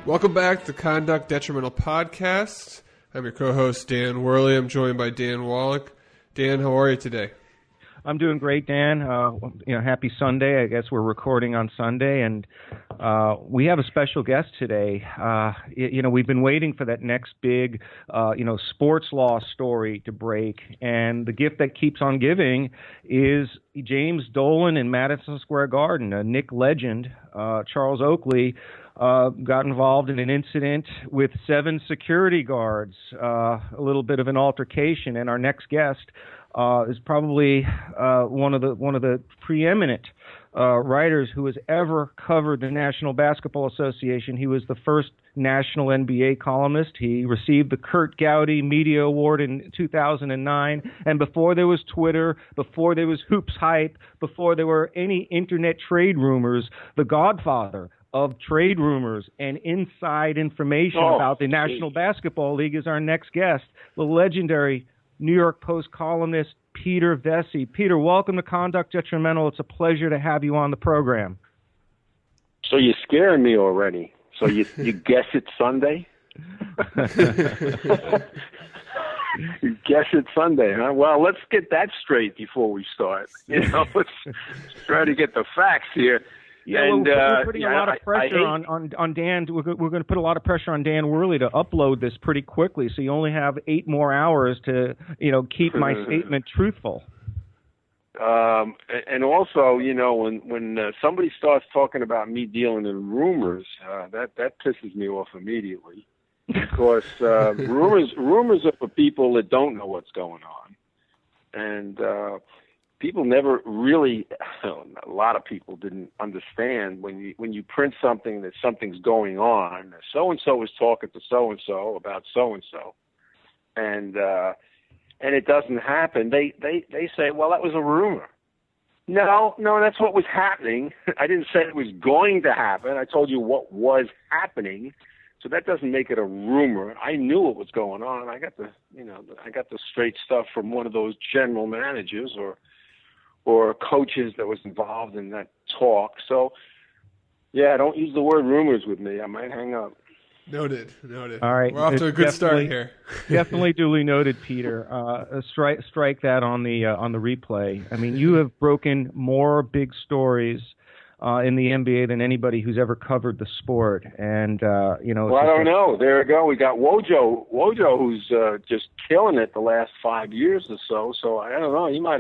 Welcome back to the Conduct Detrimental Podcast. I'm your co-host, Dan Worley. I'm joined by Dan Wallach. Dan, how are you today? I'm doing great, Dan. Happy Sunday. I guess we're recording on Sunday, and we have a special guest today. We've been waiting for that next big, sports law story to break, and the gift that keeps on giving is James Dolan in Madison Square Garden. A Knick legend, Charles Oakley, got involved in an incident with 7 security guards, a little bit of an altercation, and our next guest is probably one of the preeminent writers who has ever covered the National Basketball Association. He was the first national NBA columnist. He received the Kurt Gowdy Media Award in 2009. And before there was Twitter, before there was Hoops Hype, before there were any internet trade rumors, the godfather of trade rumors and inside information about the National Basketball League is our next guest, the legendary New York Post columnist Peter Vecsey. Peter, welcome to Conduct Detrimental. It's a pleasure to have you on the program. So you're scaring me already. So you guess it's Sunday? You guess it's Sunday, huh? Well, let's get that straight before we start. Let's try to get the facts here. Yeah, and, we're putting a lot of pressure on Dan. We're going to put a lot of pressure on Dan Worley to upload this pretty quickly. So you only have 8 more hours to, keep my statement truthful. And also, when somebody starts talking about me dealing in rumors, that pisses me off immediately, because rumors are for people that don't know what's going on, and people never really, a lot of people didn't understand when you print something that something's going on. So-and-so is talking to so-and-so about so-and-so, and it doesn't happen. They say, well, that was a rumor. No, that's what was happening. I didn't say it was going to happen. I told you what was happening. So that doesn't make it a rumor. I knew what was going on. I got the straight stuff from one of those general managers or coaches that was involved in that talk. So, yeah, don't use the word rumors with me. I might hang up. Noted. All right. We're off to a good start here. Definitely duly noted, Peter. Strike that on the replay. I mean, you have broken more big stories in the NBA than anybody who's ever covered the sport. And, Well, I don't know. There we go. We got Wojo who's just killing it the last 5 years or so. So, I don't know. He might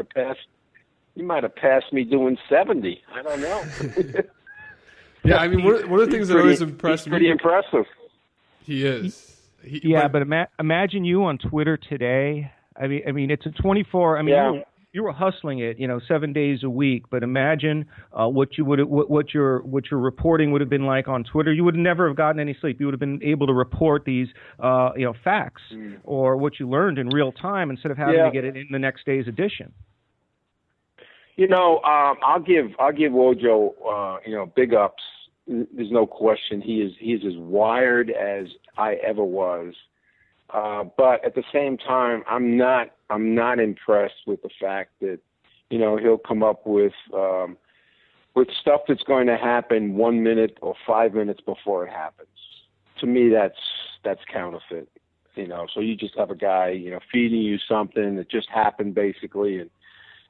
have passed me doing 70. I don't know. Yeah, I mean, one of the things that always impressed me. Pretty impressive. He is. But imagine you on Twitter today. I mean, it's a 24. I mean, you were hustling it, 7 days a week. But imagine what your reporting would have been like on Twitter. You would never have gotten any sleep. You would have been able to report these, facts or what you learned in real time instead of having to get it in the next day's edition. I'll give Wojo, big ups. There's no question. He is as wired as I ever was. But at the same time, I'm not impressed with the fact that, he'll come up with stuff that's going to happen 1 minute or 5 minutes before it happens. To me, that's counterfeit. So you just have a guy, feeding you something that just happened basically,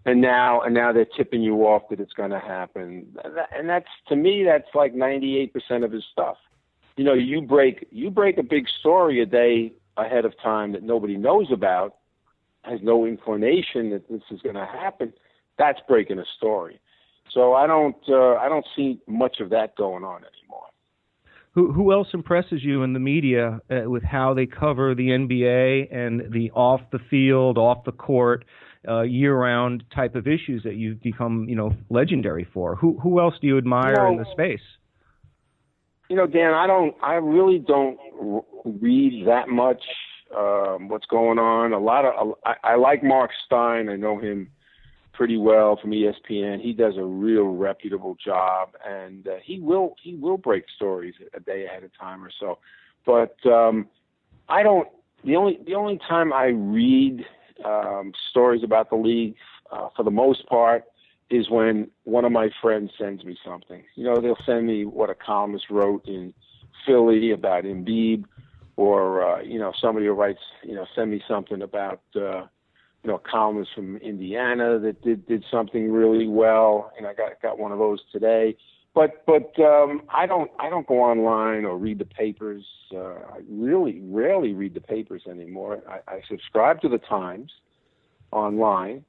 and now they're tipping you off that it's going to happen. And that's, to me, that's like 98% of his stuff. You break a big story a day ahead of time that nobody knows about, has no inclination that this is going to happen. That's breaking a story. So I don't see much of that going on anymore. Who else impresses you in the media with how they cover the NBA and the off the field, off the court, year-round type of issues that you've become, legendary for? Who else do you admire in the space? Dan, I really don't read that much what's going on. I like Mark Stein. I know him pretty well from ESPN. He does a real reputable job, and he will break stories a day ahead of time or so. But I don't. The only time I read stories about the league, for the most part, is when one of my friends sends me something. They'll send me what a columnist wrote in Philly, about Embiid, or somebody who writes, send me something about columnists from Indiana that did something really well. And I got one of those today. But I don't go online or read the papers. I really rarely read the papers anymore. I subscribe to the Times online,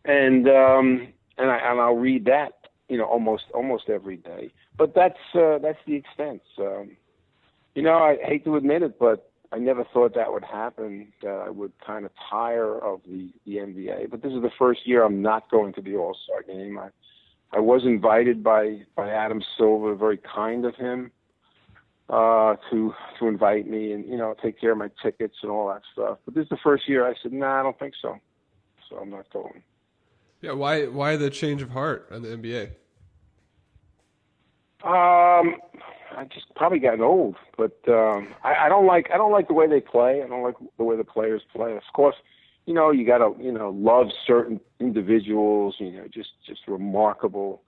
and I'll read that almost every day. But that's the extent. I hate to admit it, but I never thought that would happen. That I would kind of tire of the NBA. But this is the first year I'm not going to the All-Star game. I was invited by Adam Silver, very kind of him, to invite me and take care of my tickets and all that stuff. But this is the first year I said, I don't think so. So I'm not going. Yeah, why the change of heart on the NBA? I just probably gotten old, but I don't like the way they play. I don't like the way the players play. Of course, you gotta love certain individuals. Just remarkable.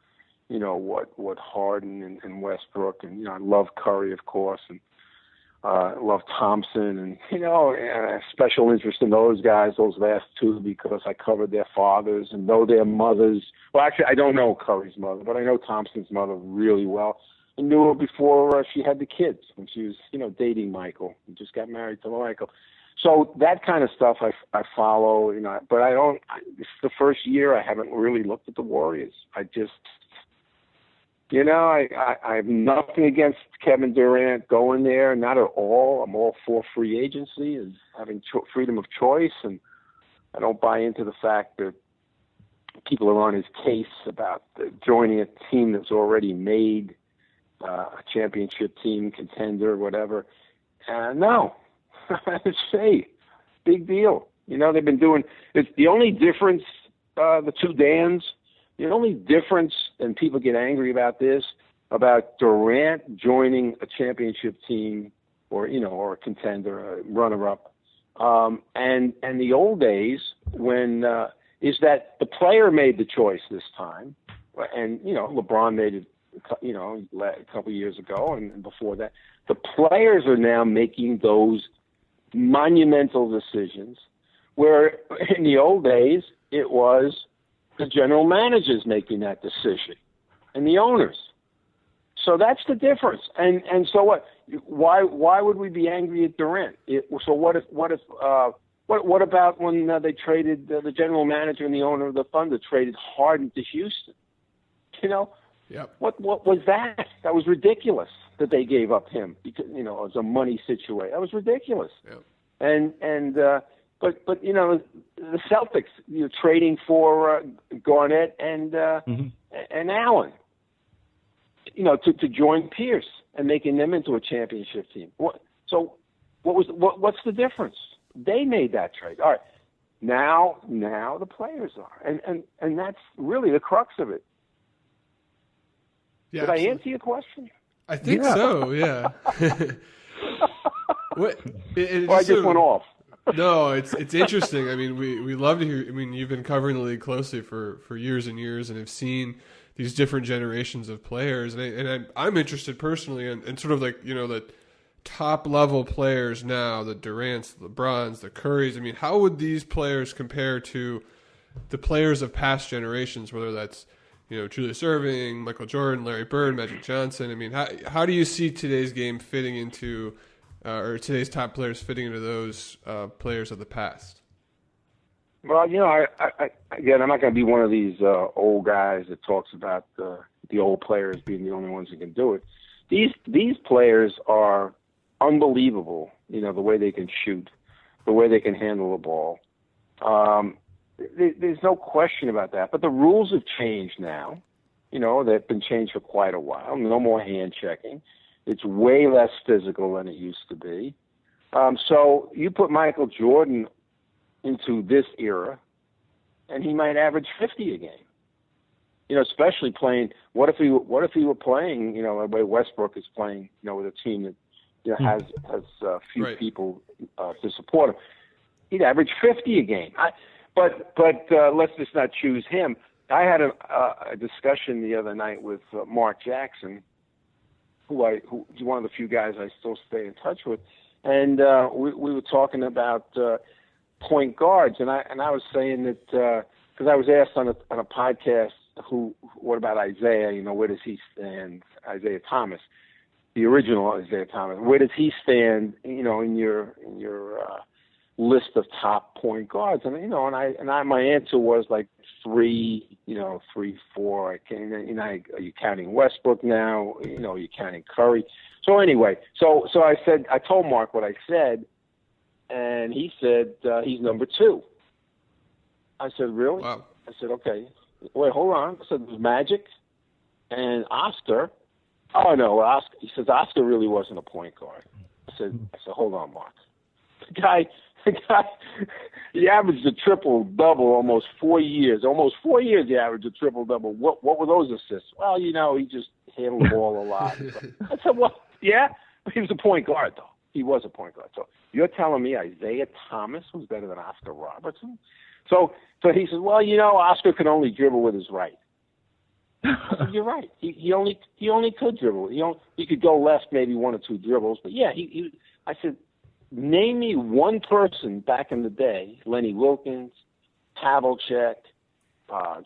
What Harden and Westbrook, and I love Curry, of course, and love Thompson, and special interest in those guys, those last two, because I covered their fathers and know their mothers. Well, actually, I don't know Curry's mother, but I know Thompson's mother really well. I knew her before she had the kids, when she was, dating Michael. He just got married to Michael. So that kind of stuff I follow, but I don't. This is the first year I haven't really looked at the Warriors. I just, I have nothing against Kevin Durant going there, not at all. I'm all for free agency and having freedom of choice, and I don't buy into the fact that people are on his case about joining a team that's already made. A championship team, contender, whatever. No, say, big deal. They've been doing. It's the only difference. The two Dans. The only difference, and people get angry about this, about Durant joining a championship team, or a contender, a runner-up, and the old days when is that the player made the choice this time, and LeBron made it. A couple of years ago and before that, the players are now making those monumental decisions, where in the old days it was the general managers making that decision and the owners. So that's the difference. And so what? Why would we be angry at Durant? So what about when they traded the general manager and the owner of the Thunder traded Harden to Houston? Yep. What was that? That was ridiculous that they gave up him because it was a money situation. That was ridiculous. Yep. But the Celtics trading for Garnett and Allen, to join Pierce and making them into a championship team. What's the difference? They made that trade. All right. Now the players are, and that's really the crux of it. Yeah, Did I answer your question? I think so, yeah. I just went off. No, it's interesting. I mean, we love to hear. I mean, you've been covering the league closely for years and years, and have seen these different generations of players. And I'm interested personally in sort of like the top level players now, the Durants, the LeBrons, the Currys. I mean, how would these players compare to the players of past generations? Whether that's Julius Erving, Michael Jordan, Larry Bird, Magic Johnson. I mean, how do you see today's game fitting into, or today's top players fitting into those players of the past? Well, again, I'm not going to be one of these old guys that talks about the old players being the only ones who can do it. These players are unbelievable. The way they can shoot, the way they can handle the ball. There's no question about that. But the rules have changed now. They've been changed for quite a while. No more hand checking. It's way less physical than it used to be. So you put Michael Jordan into this era, and he might average 50 a game. Especially playing. What if he were playing? The way Westbrook is playing. With a team that has few people to support him. He'd average 50 a game. But let's just not choose him. I had a discussion the other night with Mark Jackson, who's one of the few guys I still stay in touch with, and we were talking about point guards, and I was saying that because I was asked on a podcast, what about Isaiah? You know, where does he stand? Isaiah Thomas, the original Isaiah Thomas. Where does he stand? You know, in your list of top point guards, and you know, and I my answer was like 3, 4. I can't, are you counting Westbrook now? You know, are you counting Curry? So anyway, so I told Mark what I said, and he said he's number 2. I said, really? Wow. I said, okay. Wait, hold on. I said, there's Magic and Oscar. Oh no, Oscar. He says Oscar really wasn't a point guard. I said, hold on, Mark. The guy, he averaged a triple-double almost 4 years. Almost 4 years he averaged a triple-double. What were those assists? Well, you know, he just handled the ball a lot. I said, well, yeah, he was a point guard, though. He was a point guard. So you're telling me Isaiah Thomas was better than Oscar Robertson? So he says, well, you know, Oscar could only dribble with his right. I said, you're right. He only could dribble. He could go left maybe 1 or 2 dribbles. But, yeah, I said, name me one person back in the day, Lenny Wilkins, Havlicek,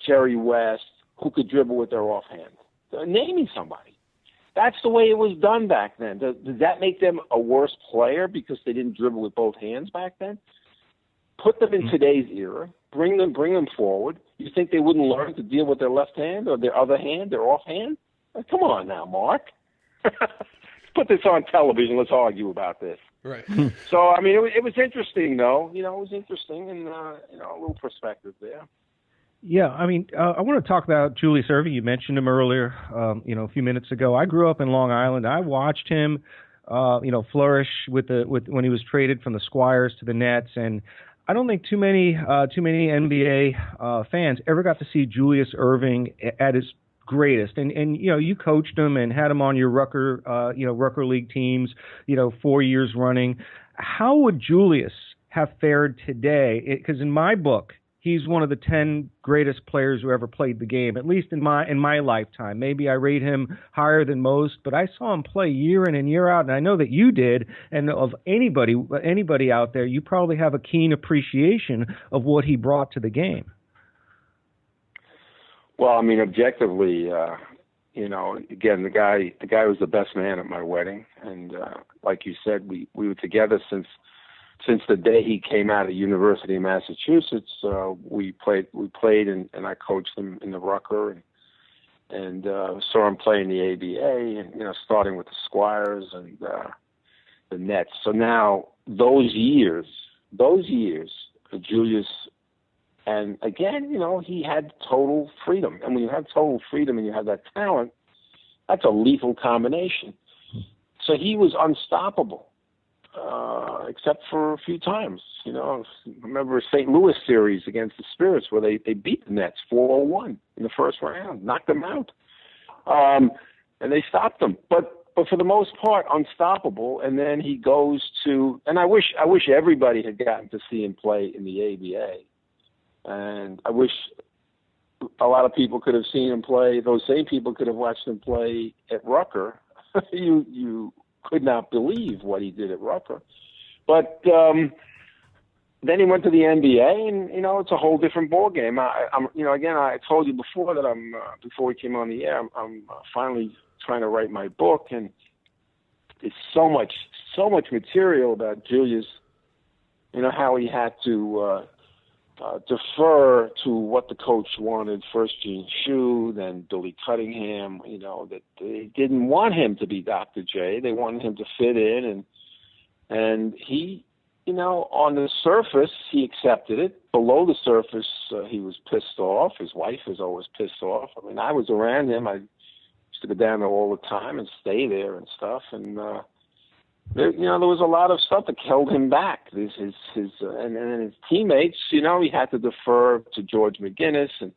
Jerry West, who could dribble with their offhand. Name me somebody. That's the way it was done back then. Does that make them a worse player because they didn't dribble with both hands back then? Put them in today's era. Bring them forward. You think they wouldn't learn to deal with their left hand or their other hand, their offhand? Come on now, Mark. Let's put this on television. Let's argue about this. Right. So, I mean, it was interesting, though. You know, it was interesting and, a little perspective there. Yeah, I mean, I want to talk about Julius Erving. You mentioned him earlier, a few minutes ago. I grew up in Long Island. I watched him, flourish when he was traded from the Squires to the Nets, and I don't think too many NBA fans ever got to see Julius Erving at his greatest. And you coached him and had him on your Rucker League teams, 4 years running. How would Julius have fared today? Because in my book, he's one of the 10 greatest players who ever played the game, at least in my lifetime. Maybe I rate him higher than most, but I saw him play year in and year out, and I know that you did, and of anybody out there, you probably have a keen appreciation of what he brought to the game. Well, I mean, objectively, again, the guy was the best man at my wedding, and like you said, we were together since the day he came out of University of Massachusetts. We played, and I coached him in the Rucker, and saw him play in the ABA, and starting with the Squires and the Nets. So now those years, Julius. And again, he had total freedom. And when you have total freedom and you have that talent, that's a lethal combination. So he was unstoppable, except for a few times. Remember St. Louis series against the Spirits where they beat the Nets 4-1 in the first round, knocked them out. And they stopped them. But for the most part, unstoppable. And then he goes to, and I wish everybody had gotten to see him play in the ABA. And I wish a lot of people could have seen him play. Those same people could have watched him play at Rucker. You could not believe what he did at Rucker. But then he went to the NBA, and it's a whole different ballgame. Again, I told you before that before we came on the air, I'm finally trying to write my book, and there's so much material about Julius. How he had to defer to what the coach wanted. First Gene Shue, then Billy Cunningham. That they didn't want him to be Dr. J. They wanted him to fit in, and he, on the surface he accepted it. Below the surface, he was pissed off. His wife was always pissed off. I mean, I was around him. I used to go down there all the time and stay there and stuff, and. There was a lot of stuff that held him back. And then his teammates, he had to defer to George McGinnis and,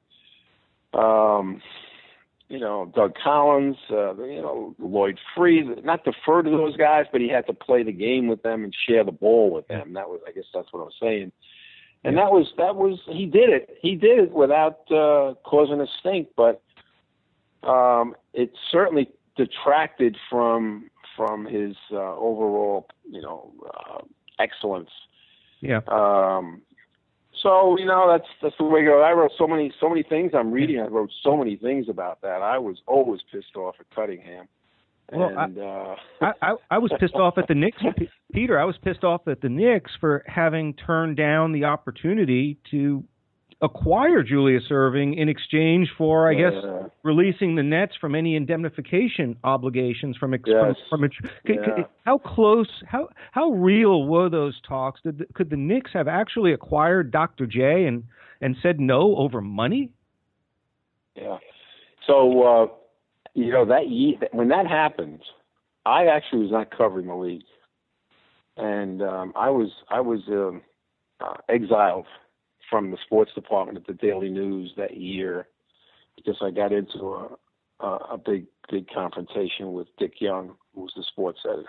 Doug Collins, Lloyd Freed. Not defer to those guys, but he had to play the game with them and share the ball with them. I guess that's what I was saying. And that was he did it. He did it without causing a stink, but it certainly detracted from his overall, excellence. Yeah. So that's the way it goes. I wrote so many things. I'm reading. I wrote so many things about that. I was always pissed off at Cunningham. Well, and, I was pissed off at the Knicks, Peter. I was pissed off at the Knicks for having turned down the opportunity to acquire Julius Erving in exchange for, I guess, releasing the Nets from any indemnification obligations from how close, how real were those talks? Could the Knicks have actually acquired Dr. J and said no over money? Yeah. So, that year, when that happened, I actually was not covering the league, and I was exiled from the sports department at the Daily News that year because I got into a big confrontation with Dick Young, who was the sports editor.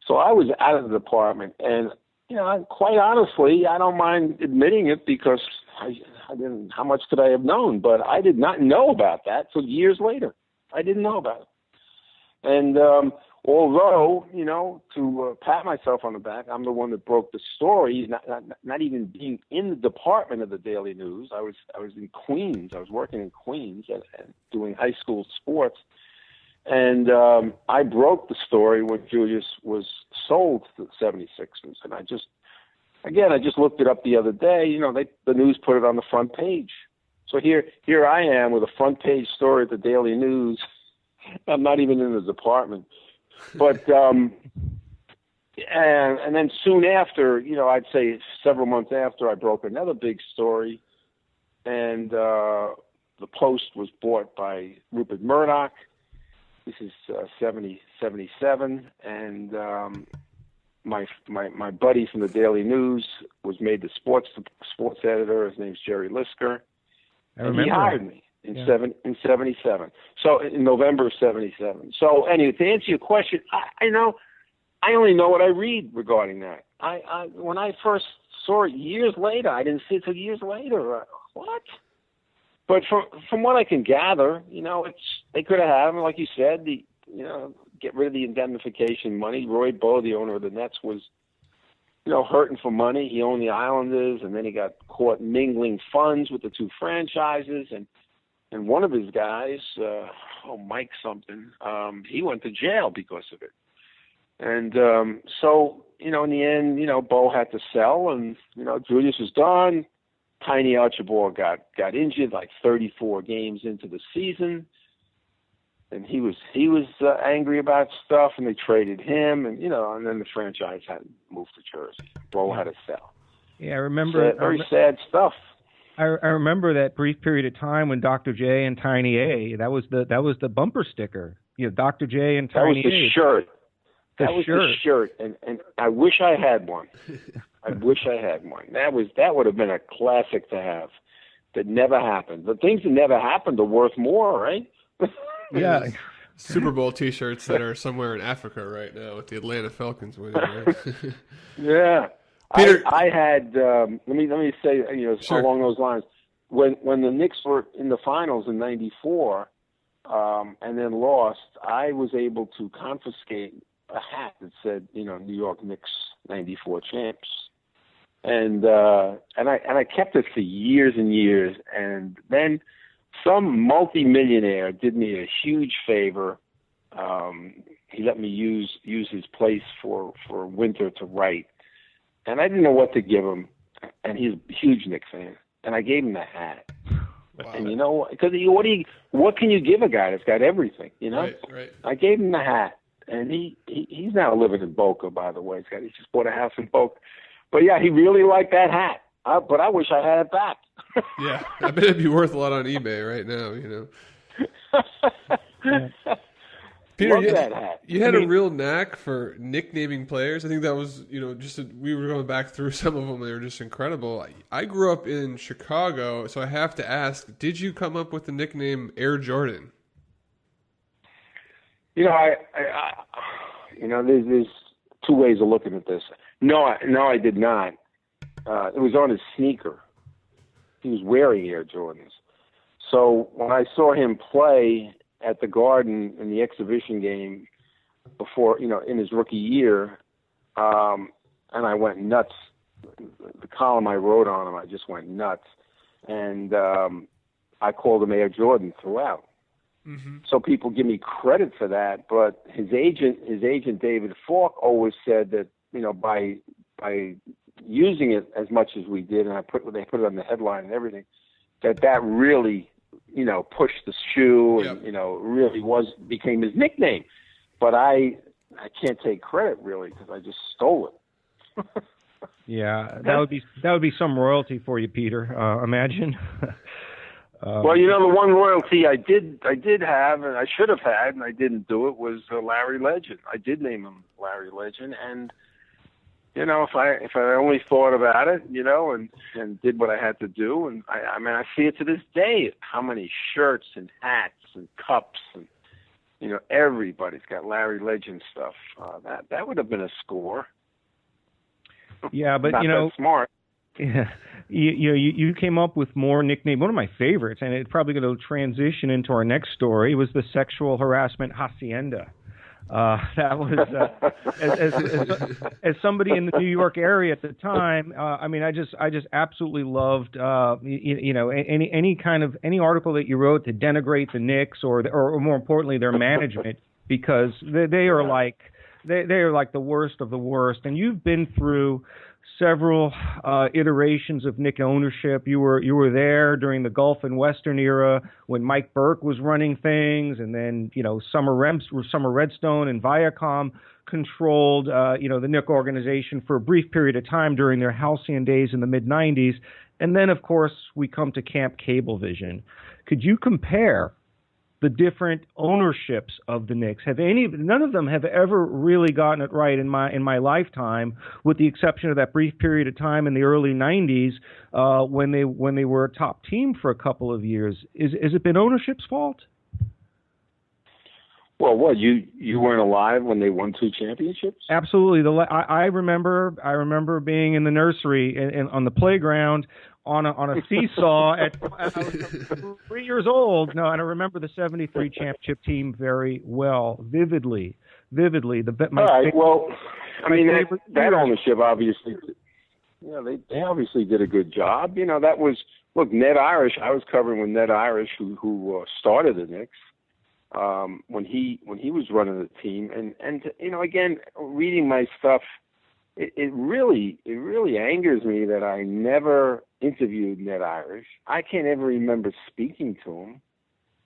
So I was out of the department, and quite honestly, I don't mind admitting it because I didn't. How much could I have known? But I did not know about that till years later. I didn't know about it. And although, to pat myself on the back, I'm the one that broke the story, not even being in the department of the Daily News. I was in Queens. I was working in Queens and doing high school sports. And I broke the story when Julius was sold to the 76ers. And I just looked it up the other day. The news put it on the front page. So here I am with a front page story at the Daily News. I'm not even in the department, but and then soon after, I'd say several months after, I broke another big story, and the Post was bought by Rupert Murdoch. This is 77, and my buddy from the Daily News was made the sports editor. His name's Jerry Lisker. And he hired me in 77. So in November of 77. So anyway, to answer your question, I only know what I read regarding that. I when I first saw it years later, I didn't see it till years later. What? But from what I can gather, they could have, like you said, get rid of the indemnification money. Roy Bowe, the owner of the Nets, was hurting for money. He owned the Islanders, and then he got caught mingling funds with the two franchises. And one of his guys, Mike something, he went to jail because of it. And so, in the end, Bowe had to sell, and, Julius was gone. Tiny Archibald got injured like 34 games into the season. And he was angry about stuff, and they traded him, and and then the franchise had moved to Jersey. Bowe had to sell. Yeah, I remember. Very sad stuff. I remember that brief period of time when Dr. J and Tiny A. That was the bumper sticker. Dr. J and Tiny A. That was the shirt. The shirt, and I wish I had one. I wish I had one. That would have been a classic to have. That never happened. The things that never happened are worth more, right? Yeah. Super Bowl T-shirts that are somewhere in Africa right now with the Atlanta Falcons winning. Right? Yeah, Peter, I had. Let me say, sure. Along those lines, when the Knicks were in the finals in '94, and then lost, I was able to confiscate a hat that said, New York Knicks '94 champs, and I kept it for years and years, and then some multimillionaire did me a huge favor. He let me use his place for winter to write, and I didn't know what to give him. And he's a huge Knicks fan, and I gave him the hat. Wow. And because what can you give a guy that's got everything? Right. I gave him the hat, and he's now living in Boca, by the way. He just bought a house in Boca, but yeah, he really liked that hat. But I wish I had it back. Yeah, I bet it'd be worth a lot on eBay right now. Peter, you had a real knack for nicknaming players. I think that was, we were going back through some of them. They were just incredible. I grew up in Chicago, so I have to ask, did you come up with the nickname Air Jordan? There's two ways of looking at this. No, I did not. It was on his sneaker. He was wearing Air Jordans. So when I saw him play at the Garden in the exhibition game before, in his rookie year, and I went nuts. The column I wrote on him, I just went nuts, and I called him Air Jordan throughout. Mm-hmm. So people give me credit for that, but his agent David Falk always said that by using it as much as we did, and they put it on the headline and everything, that really pushed the shoe, and really became his nickname. But I can't take credit really because I just stole it. Yeah, that would be some royalty for you, Peter. Imagine. Well, the one royalty I did have, and I should have had, and I didn't do it, was Larry Legend. I did name him Larry Legend, and if I only thought about it, and did what I had to do, and I see it to this day, how many shirts and hats and cups and everybody's got Larry Legend stuff. That would have been a score. Yeah, but Not that smart. Yeah, you came up with more nicknames. One of my favorites, and it's probably going to transition into our next story, was the sexual harassment hacienda. That was as somebody in the New York area at the time. I just absolutely loved any article that you wrote to denigrate the Knicks or more importantly their management, because they are like the worst of the worst. And you've been through several iterations of Knick ownership. You were there during the Gulf and Western era when Mike Burke was running things, and then Summer Redstone and Viacom controlled the Knick organization for a brief period of time during their halcyon days in the mid '90s, and then of course we come to Camp Cablevision. Could you compare the different ownerships of the Knicks? None of them have ever really gotten it right in my lifetime, with the exception of that brief period of time in the early '90s when they were a top team for a couple of years. Has it been ownership's fault? Well, what, you weren't alive when they won 2 championships? Absolutely. I remember being in the nursery and on the playground on a seesaw I was 3 years old. No, and I remember the '73 championship team very well, vividly. All right. Well, that ownership obviously, they obviously did a good job. That was, look, Ned Irish. I was covering with Ned Irish, who started the Knicks. When he was running the team, and again, reading my stuff, it really angers me that I never interviewed Ned Irish. I can't ever remember speaking to him.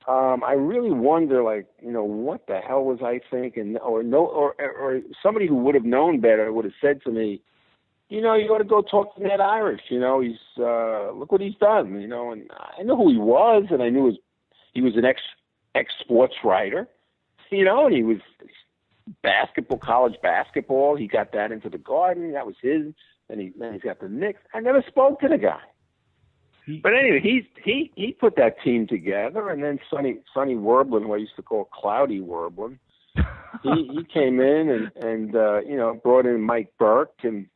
I really wonder, what the hell was I thinking? Or somebody who would have known better would have said to me, you ought to go talk to Ned Irish. He's look what he's done. And I know who he was, and I knew he was an ex-sports writer, and he was college basketball. He got that into the Garden. That was his. And he's got the Knicks. I never spoke to the guy. But anyway, he put that team together, and then Sonny Werblin, who I used to call Cloudy Werblin, he came in and brought in Mike Burke, and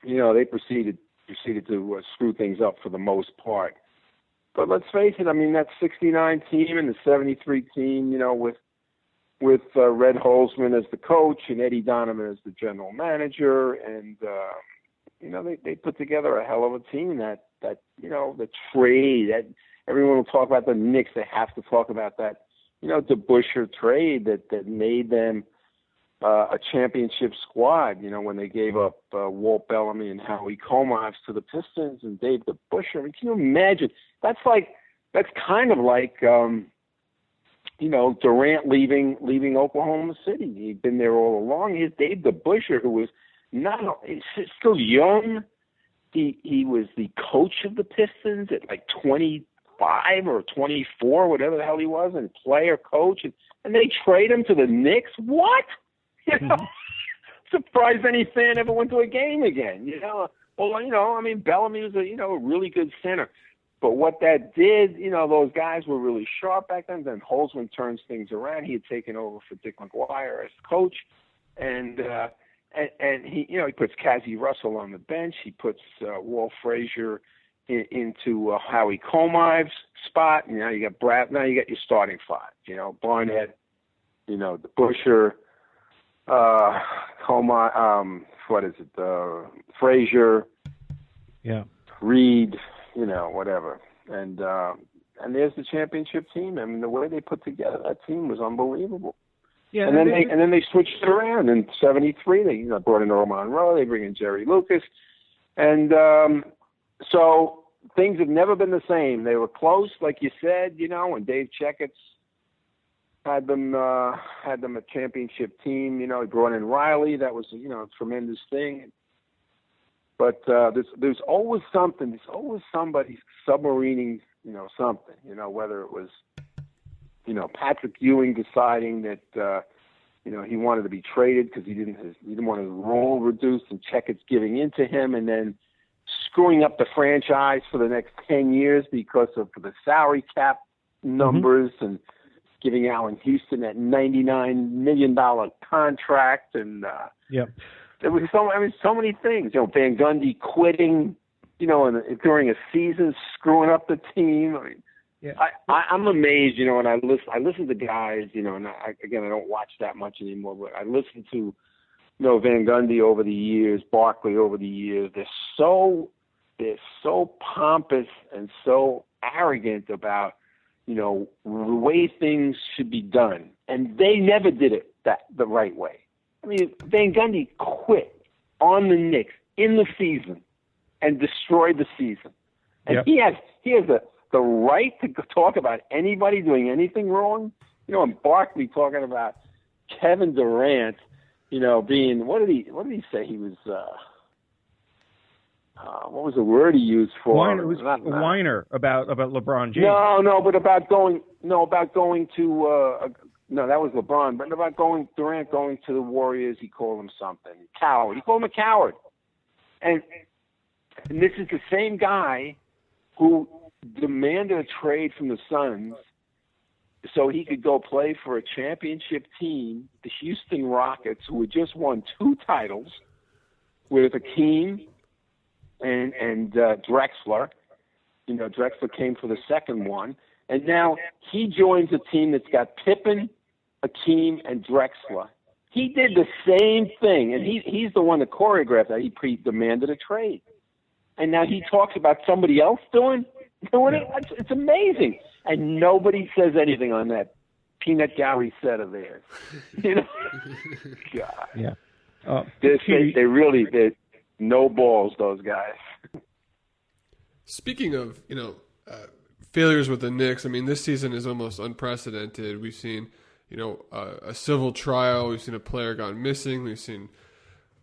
they proceeded to screw things up for the most part. But let's face it, that '69 team and the '73 team, with Red Holzman as the coach and Eddie Donovan as the general manager, and they put together a hell of a team. That the trade, that everyone will talk about the Knicks, they have to talk about that, DeBusschere trade that made them a championship squad. When they gave up Walt Bellamy and Howie Comas to the Pistons and Dave DeBusschere. Can you imagine? That's kind of like Durant leaving Oklahoma City. He'd been there all along. Here's Dave DeBusschere, who was he's still young. He was the coach of the Pistons at 25 or 24, whatever the hell he was, and player coach, and they trade him to the Knicks. What? Surprised any fan ever went to a game again. Well, Bellamy was a really good center. But what that did, those guys were really sharp back then. Then Holzman turns things around. He had taken over for Dick McGuire as coach, and he puts Cazzie Russell on the bench. He puts Walt Frazier into Howie Comives spot. And now you got Brad. Now you got your starting five. You know, Barnett. You know, the Busher. What is it? Frazier. Yeah. Reed. You know, whatever. And there's the championship team. I mean, the way they put together that team was unbelievable. Yeah. And then they switched it around in '73. They brought in Earl Monroe. They bring in Jerry Lucas, and so things have never been the same. They were close, like you said, you know, and Dave Checketts had them a championship team. You know, he brought in Riley. That was, you know, a tremendous thing. But there's always something. There's always somebody submarining, you know, something. You know, whether it was, you know, Patrick Ewing deciding that you know, he wanted to be traded because he didn't want his role reduced, and Checkett's giving in to him, and then screwing up the franchise for the next 10 years because of the salary cap numbers, and giving Allen Houston that $99 million contract, and there was so many things. You know, Van Gundy quitting, you know, during a season, screwing up the team. I mean, I'm amazed, you know, and I listen to guys, you know, and I don't watch that much anymore, but I listen to, you know, Van Gundy over the years, Barkley over the years. They're so pompous and so arrogant about, you know, the way things should be done, and they never did it the right way. I mean, Van Gundy quit on the Knicks in the season and destroyed the season, and he has the right to talk about anybody doing anything wrong. You know, and Barkley talking about Kevin Durant, you know, being, what did he say? He was, what was the word he used for? Whiner about LeBron James. But about going to, that was LeBron, but about Durant going to the Warriors, he called him something. Coward. He called him a coward. And this is the same guy who demanded a trade from the Suns so he could go play for a championship team, the Houston Rockets, who had just won 2 titles with Hakeem and Drexler. You know, Drexler came for the second one. And now he joins a team that's got Pippen, Hakeem, and Drexler. He did the same thing, and he's the one that choreographed that. He demanded a trade. And now he talks about somebody else doing it. It's amazing. And nobody says anything on that peanut gallery set of theirs. You know? God. Yeah. They're no balls, those guys. Speaking of, you know, failures with the Knicks, I mean, this season is almost unprecedented. We've seen, you know, a civil trial. We've seen a player gone missing. We've seen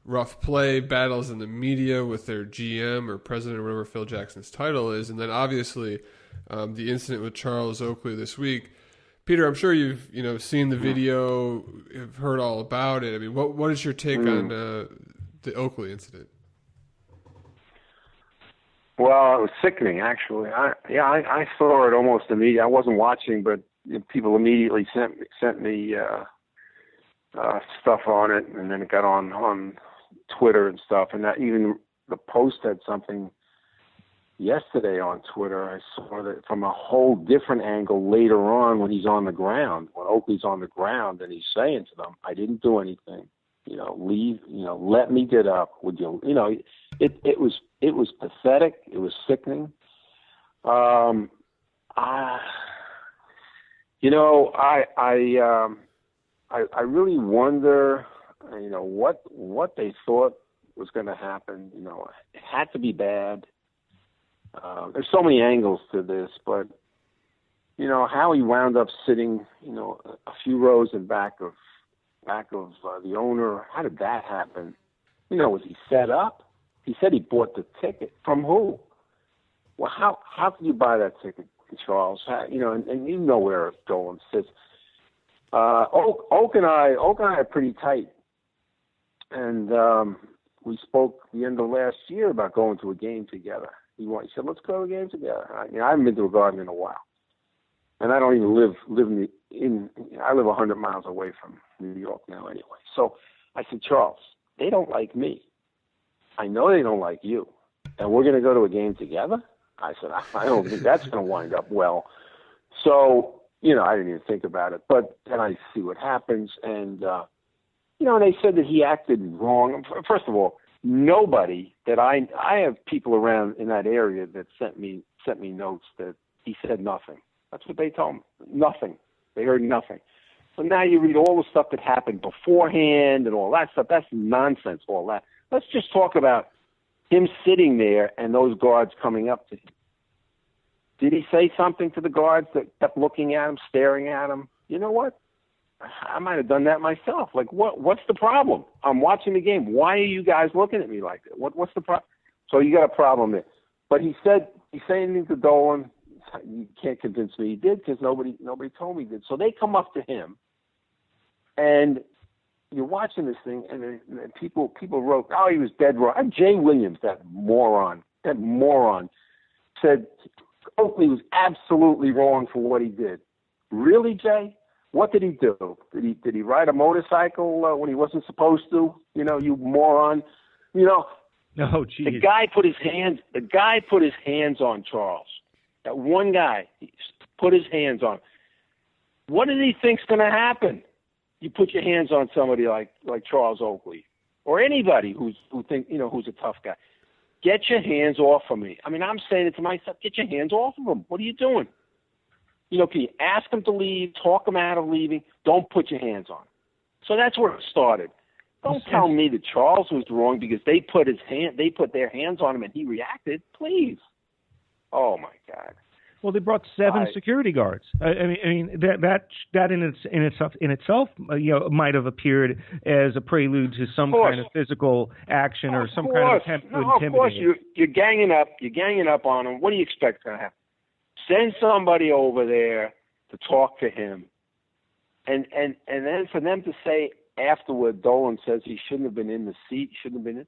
rough play, battles in the media with their GM or president or whatever Phil Jackson's title is. And then obviously the incident with Charles Oakley this week. Peter, I'm sure you've, you know, seen the video, have heard all about it. I mean, what is your take on the Oakley incident? Well, it was sickening, actually. I saw it almost immediately. I wasn't watching, but people immediately sent me stuff on it, and then it got on Twitter and stuff. And that, even the Post had something yesterday on Twitter. I saw that from a whole different angle later on when he's on the ground, when Oakley's on the ground, and he's saying to them, "I didn't do anything. You know, leave. You know, let me get up. Would you? You know." It was pathetic. It was sickening. I really wonder, you know, what they thought was going to happen. You know, it had to be bad. There's so many angles to this, but you know how he wound up sitting, you know, a few rows in back of the owner. How did that happen? You know, was he set up? He said he bought the ticket. From who? Well, how can you buy that ticket, Charles? You know, and you know where Dolan sits. Oak and I are pretty tight, and we spoke the end of last year about going to a game together. He said, "Let's go to a game together." I haven't been to a Garden in a while, and I don't even live I live 100 miles away from New York now anyway. So I said, "Charles, they don't like me. I know they don't like you, and we're going to go to a game together?" I said, I don't think that's going to wind up well. So, I didn't even think about it. But then I see what happens. And, and they said that he acted wrong. First of all, nobody that I have people around in that area that sent me notes that he said nothing. That's what they told me. Nothing. They heard nothing. So now you read all the stuff that happened beforehand and all that stuff. That's nonsense, all that. Let's just talk about him sitting there and those guards coming up to him. Did he say something to the guards that kept looking at him, staring at him? You know what? I might have done that myself. Like, what's the problem? I'm watching the game. Why are you guys looking at me like that? What's the problem? So you got a problem there. But he said anything to Dolan. You can't convince me he did because nobody told me he did. So they come up to him, and you're watching this thing, and people wrote, "Oh, he was dead wrong." And Jay Williams, that moron, said Oakley was absolutely wrong for what he did. Really, Jay? What did he do? Did he ride a motorcycle when he wasn't supposed to? You moron. Oh, geez. The guy put his hands on Charles. That one guy put his hands on him. What does he think's going to happen? You put your hands on somebody like Charles Oakley, or anybody who's a tough guy. Get your hands off of me. I mean, I'm saying it to myself. Get your hands off of him. What are you doing? Can you ask him to leave, talk him out of leaving? Don't put your hands on him. So that's where it started. Don't tell me that Charles was wrong because they put their hands on him and he reacted. Please. Oh my God. Well, they brought 7 security guards. I mean that in itself might have appeared as a prelude to some kind of physical action or some kind of attempt to intimidate. Of course, you're ganging up on him. What do you expect going to happen? Send somebody over there to talk to him, and then for them to say afterward, Dolan says he shouldn't have been in the seat, shouldn't have been in.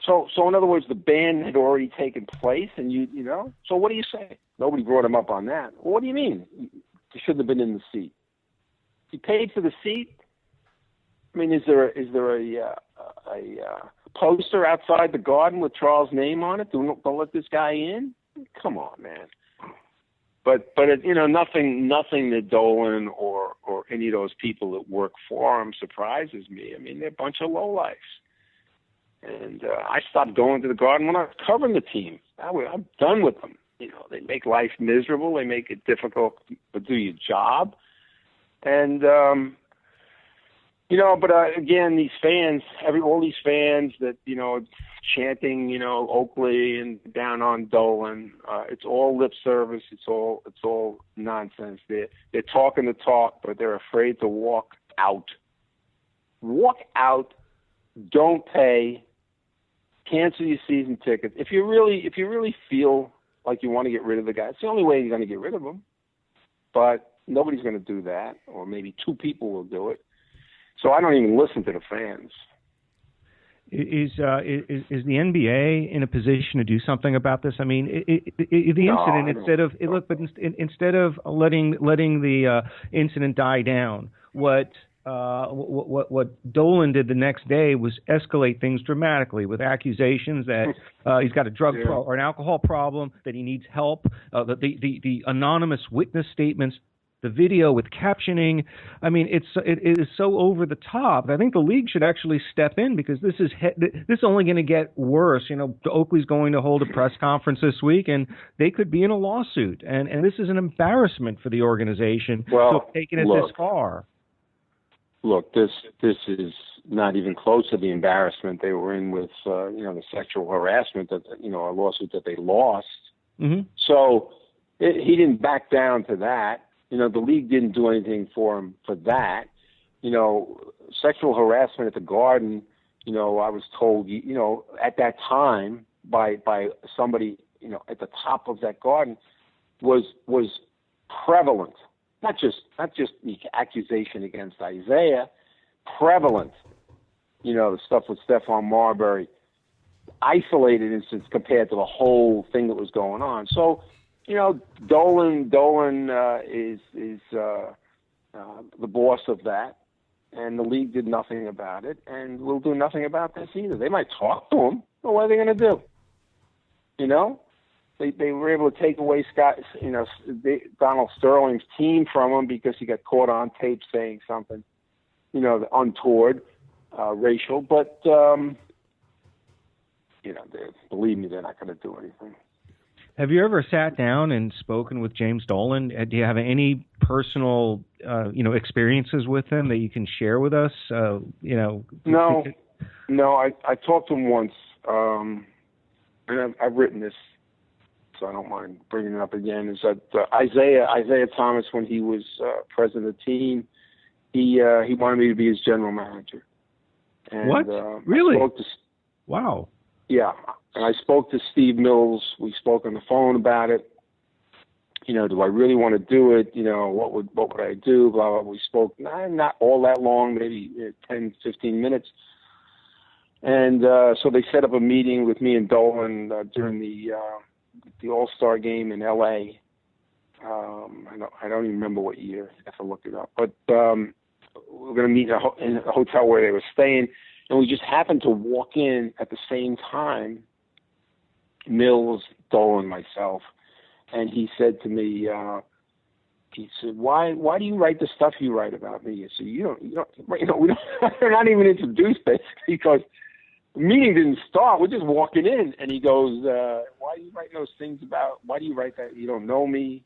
So in other words, the ban had already taken place, and So what do you say? Nobody brought him up on that. Well, what do you mean? He shouldn't have been in the seat. He paid for the seat. I mean, is there a poster outside the Garden with Charles' name on it? Don't let this guy in. Come on, man. But nothing that Dolan or any of those people that work for him surprises me. I mean, they're a bunch of lowlifes. And I stopped going to the Garden when I was covering the team. I'm done with them. They make life miserable. They make it difficult to do your job. And, but again, these fans, all these fans that, chanting, Oakley and down on Dolan, it's all lip service. It's all nonsense. They're talking the talk, but they're afraid to walk out. Walk out. Don't pay. Cancel your season ticket. If you really feel like you want to get rid of the guy, it's the only way you're going to get rid of him. But nobody's going to do that, or maybe 2 people will do it. So I don't even listen to the fans. Is the NBA in a position to do something about this? I mean, instead of letting the incident die down, what Dolan did the next day was escalate things dramatically with accusations that he's got a drug or an alcohol problem, that he needs help, the anonymous witness statements, the video with captioning. I mean, it is so over the top. I think the league should actually step in because this is only going to get worse. Oakley's going to hold a press conference this week, and they could be in a lawsuit. And this is an embarrassment for the organization to have taken it this far. Look, this is not even close to the embarrassment they were in with the sexual harassment that a lawsuit that they lost. Mm-hmm. So he didn't back down to that. The league didn't do anything for him for that. Sexual harassment at the Garden. I was told at that time by somebody at the top of that Garden was prevalent. Not just the accusation against Isaiah, prevalent. The stuff with Stephon Marbury, isolated instance compared to the whole thing that was going on. So, Dolan is the boss of that, and the league did nothing about it, and will do nothing about this either. They might talk to him, but what are they going to do? they were able to take away Donald Sterling's team from him because he got caught on tape saying something, untoward, racial. But believe me, they're not going to do anything. Have you ever sat down and spoken with James Dolan? Do you have any personal, experiences with him that you can share with us? No. I talked to him once, and I've written this, so I don't mind bringing it up again. Is that Isaiah Thomas, when he was president of the team, he wanted me to be his general manager. And, what? Really? Wow. Yeah, and I spoke to Steve Mills. We spoke on the phone about it. Do I really want to do it? What would I do? Blah, blah. We spoke not all that long, maybe 10, 15 minutes. And so they set up a meeting with me and Dolan during the All-Star game in L.A. I don't even remember what year. I have to look it up. But we're going to meet in a hotel where they were staying. And we just happened to walk in at the same time, Mills, Dolan, myself, and he said to me, he said, "Why do you write the stuff you write about me?" I said, we're not even introduced basically because the meeting didn't start. We're just walking in, and he goes, "Why do you write those things about? Why do you write that? You don't know me."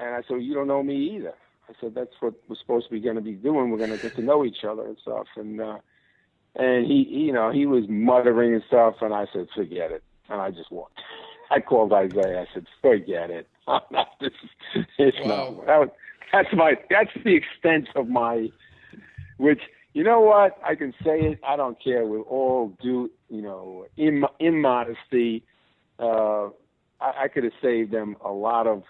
And I said, "You don't know me either." I said, "That's what we're supposed to be going to be doing. We're going to get to know each other and stuff." And he was muttering and stuff, and I said, "Forget it." And I just walked. I called Isaiah. I said, "Forget it. That's the extent of my, which, you know what? I can say it. I don't care. With all due, immodesty, I could have saved them a lot of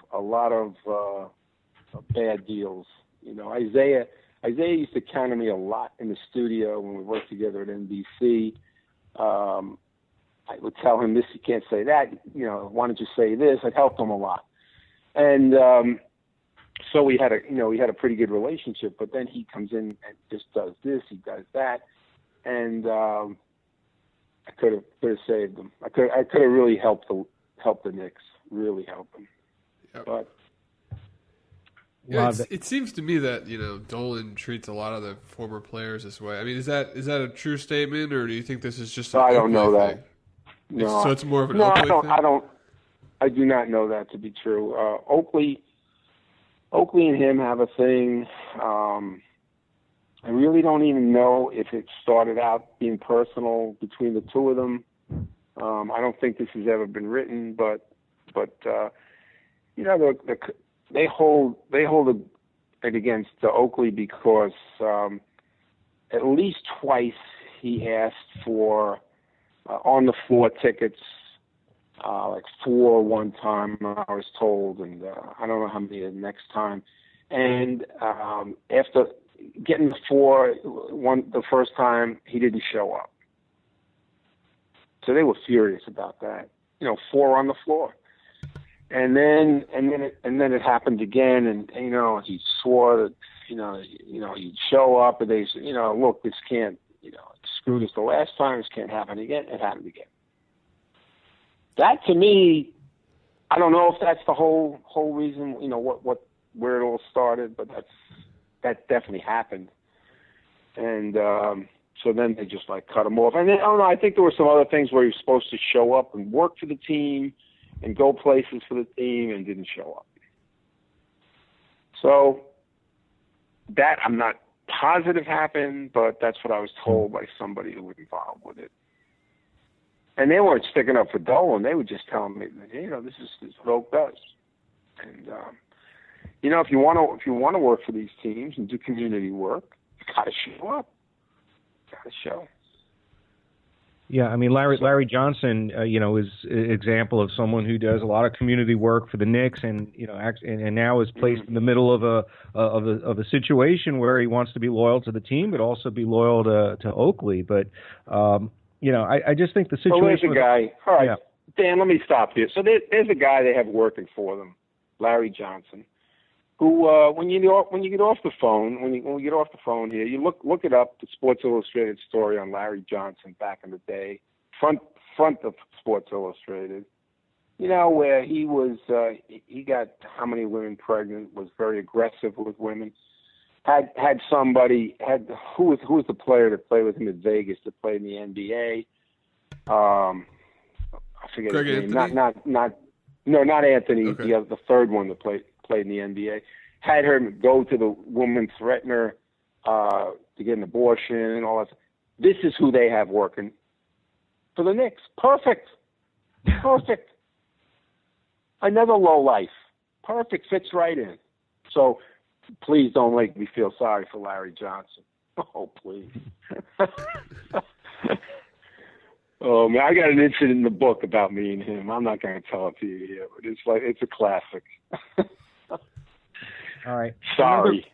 bad deals. Isaiah used to counter me a lot in the studio when we worked together at NBC. I would tell him this, you can't say that. Why don't you say this? I'd help him a lot, and so we had a pretty good relationship. But then he comes in and just does this, he does that, and I could have saved them. I could have really helped the Knicks, really helped them, Yep. But. Yeah, it seems to me that Dolan treats a lot of the former players this way. I mean, is that a true statement, or do you think this is just? I don't know thing? that. No, so it's more of an Oakley thing? I do not know that to be true. Oakley and him have a thing. I really don't even know if it started out being personal between the two of them. I don't think this has ever been written, but they hold it against Oakley because at least twice he asked for on the floor tickets, like 4 one time I was told, and I don't know how many the next time. And after getting the 4 the first time, he didn't show up. So they were furious about that. 4 on the floor. And then it happened again, and he swore that he'd show up, and they said, look, this can't, screwed us the last time, this can't happen again. It happened again. That to me, I don't know if that's the whole reason, where it all started, but that definitely happened. And so then they just cut him off. And then, I don't know, I think there were some other things where he was supposed to show up and work for the team and go places for the team and didn't show up. So that I'm not positive happened, but that's what I was told by somebody who was involved with it. And they weren't sticking up for Dolan. They were just telling me, this is what Oak does. And if you want to work for these teams and do community work, you got to show up. Got to show. Yeah, I mean Larry Johnson, is an example of someone who does a lot of community work for the Knicks, and and now is placed in the middle of a situation where he wants to be loyal to the team, but also be loyal to Oakley. But I just think the situation. Well, there's a guy. All right, yeah. Dan, let me stop here. So there's a guy they have working for them, Larry Johnson, who when you get off the phone, when we get off the phone here, you look it up, the Sports Illustrated story on Larry Johnson back in the day, front of Sports Illustrated. where he got how many women pregnant, was very aggressive with women. Had somebody, who was the player that played with him in Vegas, that played in the NBA? I forget Greg his name. Anthony? Not Anthony. Okay. The third one that played in the NBA. Had her go to the woman, threaten her to get an abortion and all that. This is who they have working for the Knicks. Perfect. Another low life. Perfect. Fits right in. So please don't make me feel sorry for Larry Johnson. Oh, please. Oh, man, I got an incident in the book about me and him. I'm not going to tell it to you here, but it's a classic. All right. Sorry.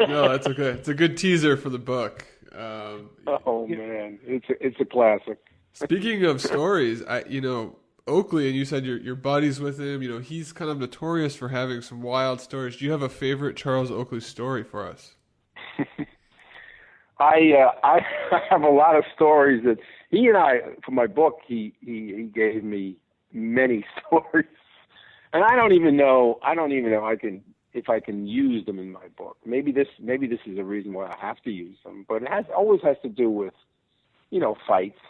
No, that's okay. It's a good teaser for the book. Oh, man, it's a classic. Speaking of stories, Oakley, and you said you're buddies with him. He's kind of notorious for having some wild stories. Do you have a favorite Charles Oakley story for us? I have a lot of stories that he and I, for my book, he gave me many stories, and I don't even know if I can use them in my book. Maybe this is a reason why I have to use them, but it always has to do with fights.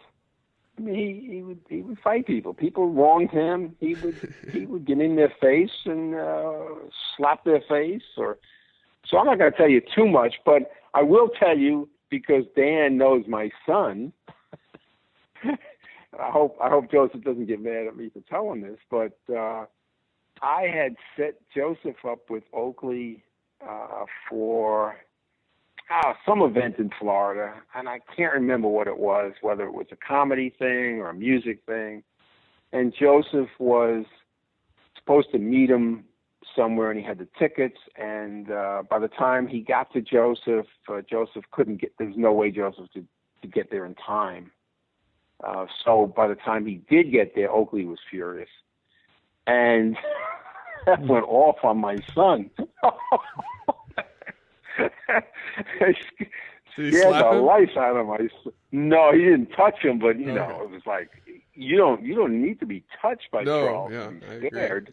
I mean, he would fight people. People wronged him. He would get in their face and slap their face. So I'm not going to tell you too much, but I will tell you, because Dan knows my son. I hope Joseph doesn't get mad at me for telling this, but I had set Joseph up with Oakley for some event in Florida, and I can't remember what it was, whether it was a comedy thing or a music thing. And Joseph was supposed to meet him somewhere, and he had the tickets. And by the time he got to Joseph, Joseph couldn't get. There's no way Joseph could get there in time. So by the time he did get there, Oakley was furious, and that went off on my son. Did he scared slap the him? life out of my son. No, he didn't touch him, but it was like, you don't need to be touched by Charles. Yeah, He's I scared.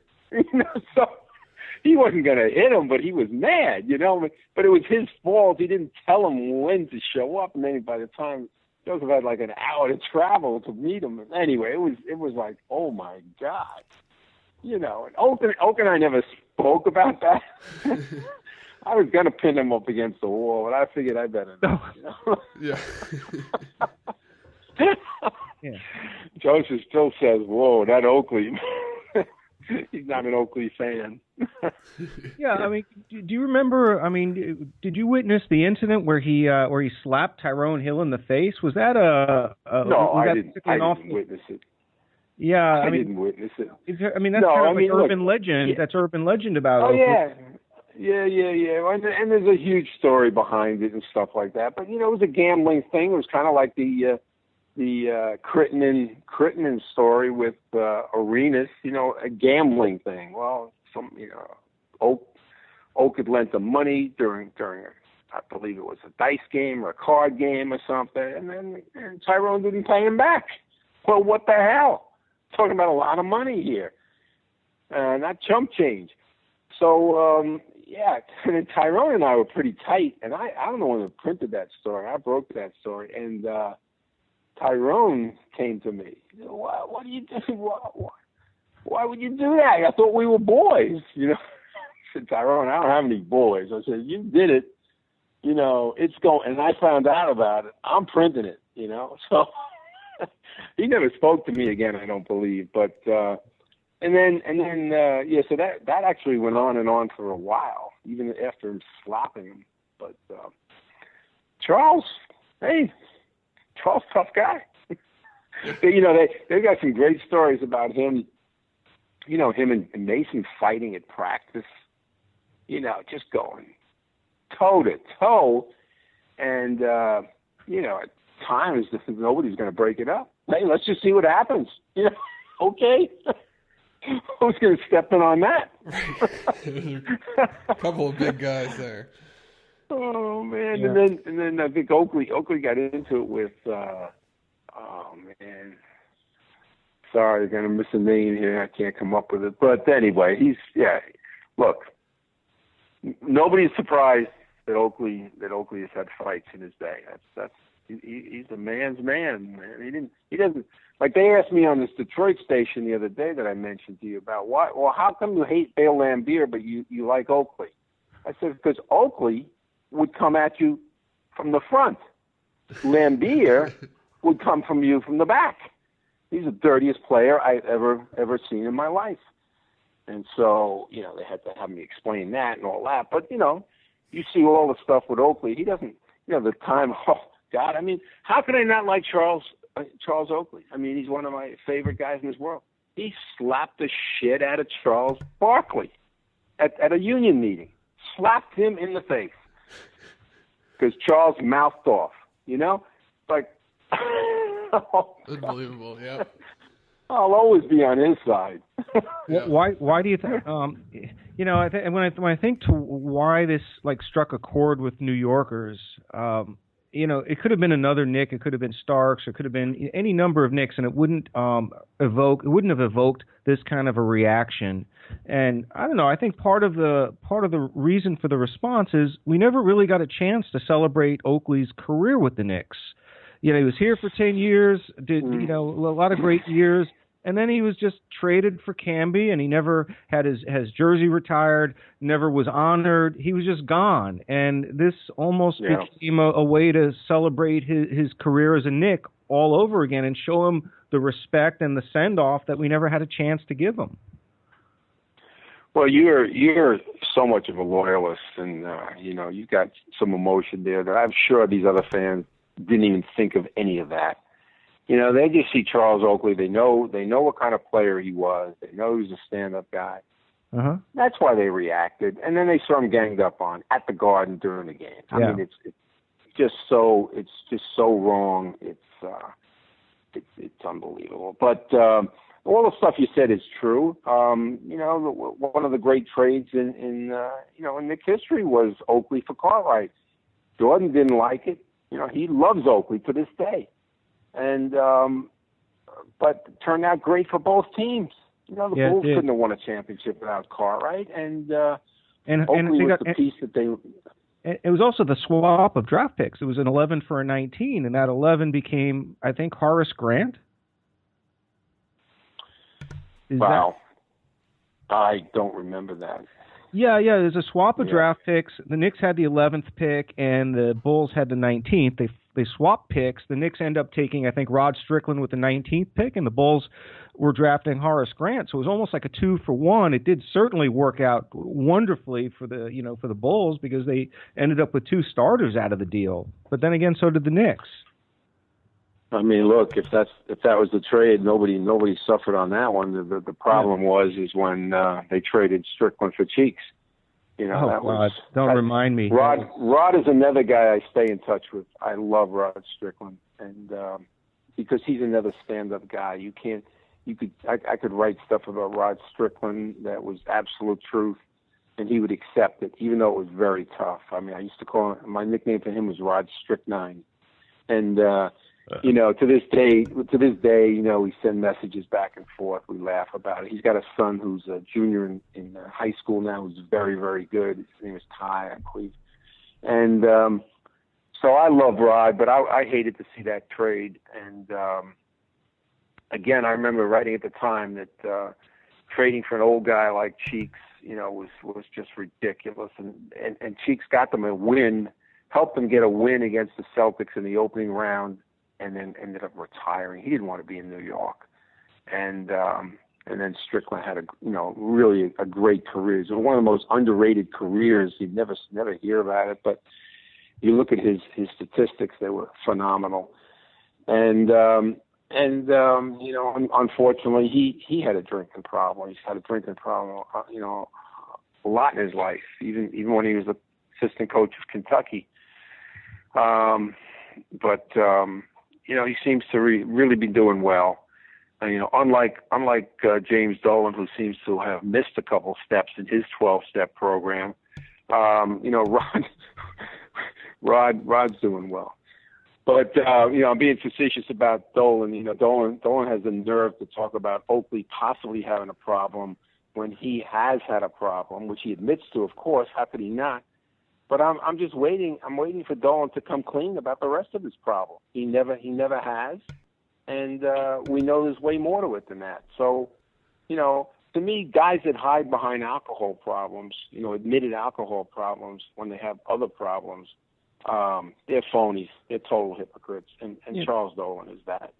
So he wasn't going to hit him, but he was mad, But it was his fault. He didn't tell him when to show up, and then by the time Joseph had like an hour to travel to meet him. Anyway, it was like, oh my God, And Oak and I never spoke about that. I was going to pin him up against the wall, but I figured I better not. Yeah. Yeah. Joseph still says, "Whoa, that Oakley." He's not an Oakley fan. Yeah, I mean, do you remember? I mean, did you witness the incident where he slapped Tyrone Hill in the face? Was that No, I didn't witness it. Yeah, I didn't witness it. I mean, that's kind of like urban legend. Yeah. That's urban legend about. Oh Oakley. yeah. And there's a huge story behind it and stuff like that. But it was a gambling thing. It was kind of like the Crittenden story with Arenas. A gambling thing. Well, Oak had lent them money during I believe it was a dice game or a card game or something, and Tyrone didn't pay him back. Well, what the hell? Talking about a lot of money here, not chump change. So. And then Tyrone and I were pretty tight, and I don't know when I printed that story. I broke that story, and Tyrone came to me. What do you do? Why would you do that? I thought we were boys. I said, Tyrone, I don't have any boys. I said, you did it. It's going, and I found out about it. I'm printing it. So he never spoke to me again, I don't believe, but. And then, so that actually went on and on for a while, even after him slapping him. But Charles, tough guy. They've got some great stories about him. Him and Mason fighting at practice. Just going toe to toe, and at times nobody's going to break it up. Hey, let's just see what happens. Okay. Who's going to step in on that? A couple of big guys there. Oh man! Yeah. And then I think Oakley got into it with sorry, you're going to miss a name here. I can't come up with it. But anyway, look, nobody's surprised that Oakley has had fights in his day. He's a man's man. He doesn't, like they asked me on this Detroit station the other day that I mentioned to you about how come you hate Bill Laimbeer but you like Oakley? I said, because Oakley would come at you from the front. Laimbeer would come from you from the back. He's the dirtiest player I've ever seen in my life. And so, they had to have me explain that and all that. But, you see all the stuff with Oakley. He doesn't, the time, oh, God, I mean, how can I not like Charles Oakley? I mean, he's one of my favorite guys in this world. He slapped the shit out of Charles Barkley at a union meeting. Slapped him in the face. Because Charles mouthed off, Like, oh, unbelievable, yeah. I'll always be on his side. Yeah. Why do you think? When I think to why this struck a chord with New Yorkers, it could have been another Knick, it could have been Starks, it could have been any number of Knicks, and it wouldn't have evoked this kind of a reaction. And I don't know. I think part of the reason for the response is we never really got a chance to celebrate Oakley's career with the Knicks. He was here for 10 years, did a lot of great years, and then he was just traded for Camby, and he never had his jersey retired, never was honored. He was just gone, and this almost became a way to celebrate his career as a Knick all over again and show him the respect and the send-off that we never had a chance to give him. Well, you're so much of a loyalist, and you got some emotion there that I'm sure these other fans didn't even think of any of that. They just see Charles Oakley. They know what kind of player he was. They know he was a stand-up guy. Uh-huh. That's why they reacted, and then they saw him ganged up on at the Garden during the game. I mean, it's just so wrong. It's unbelievable. But all the stuff you said is true. One of the great trades in Knick history was Oakley for Cartwright. Jordan didn't like it. He loves Oakley to this day, and but it turned out great for both teams. The Bulls couldn't have won a championship without Cartwright, and Oakley was the piece that they. It was also the swap of draft picks. It was an 11 for a 19, and that 11 became, I think, Horace Grant. Wow. I don't remember that. Yeah, there's a swap of draft picks. The Knicks had the 11th pick, and the Bulls had the 19th. They swapped picks. The Knicks end up taking, I think, Rod Strickland with the 19th pick, and the Bulls were drafting Horace Grant. So it was almost like a 2-for-1. It did certainly work out wonderfully for the Bulls because they ended up with 2 starters out of the deal. But then again, so did the Knicks. I mean, look, if that was the trade, nobody suffered on that one. The problem was when they traded Strickland for Cheeks. Don't remind me. Rod is another guy I stay in touch with. I love Rod Strickland, and because he's another stand-up guy. I could write stuff about Rod Strickland that was absolute truth, and he would accept it, even though it was very tough. I mean, I used to call him, my nickname for him was Rod Strychnine, and. To this day, we send messages back and forth. We laugh about it. He's got a son who's a junior in high school now, who's very, very good. His name is Ty, I believe. And so I love Rod, but I hated to see that trade. And again, I remember writing at the time that trading for an old guy like Cheeks, was just ridiculous. And Cheeks got them a win, helped them get a win against the Celtics in the opening round. And then ended up retiring. He didn't want to be in New York, and then Strickland had really a great career. It was one of the most underrated careers. You'd never hear about it, but you look at his statistics; they were phenomenal. And unfortunately, he had a drinking problem. He's had a drinking problem, a lot in his life, even when he was the assistant coach of Kentucky. But he seems to really be doing well. Unlike James Dolan, who seems to have missed a couple steps in his 12-step program. Rod's doing well. But I'm being facetious about Dolan. Dolan has the nerve to talk about Oakley possibly having a problem when he has had a problem, which he admits to, of course. How could he not? But I'm just waiting. I'm waiting for Dolan to come clean about the rest of his problem. He never has, and we know there's way more to it than that. So, to me, guys that hide behind alcohol problems, admitted alcohol problems when they have other problems, they're phonies. They're total hypocrites, and yeah. Charles Dolan is that.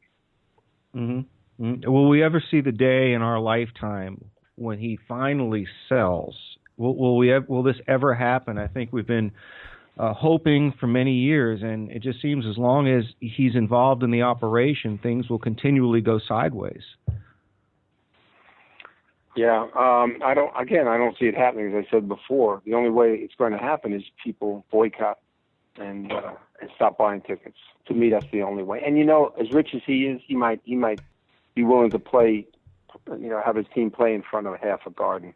Mm-hmm. Mm-hmm. Will we ever see the day in our lifetime when he finally sells? Will this ever happen? I think we've been hoping for many years, and it just seems as long as he's involved in the operation, things will continually go sideways. Yeah, I don't see it happening. As I said before, the only way it's going to happen is people boycott and stop buying tickets. To me, that's the only way. And as rich as he is, he might be willing to play, have his team play in front of half a garden.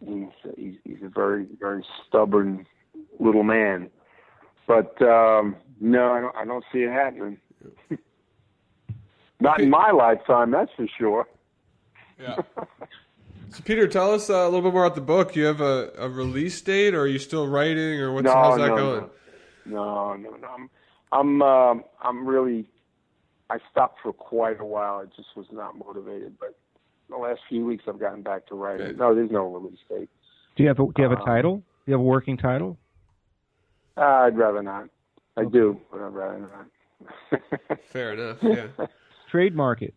He's a very, very stubborn little man. But no, I don't see it happening. Not in my lifetime, that's for sure. Yeah. So, Peter, tell us a little bit more about the book. Do you have a release date, or are you still writing, or how's that going? No. I'm really. I stopped for quite a while. I just was not motivated, but the last few weeks I've gotten back to writing. Okay. No, there's no release date. Do you have a title? Do you have a working title? I'd rather not. I do, but I'd rather not. Fair enough. Yeah. Trademark it.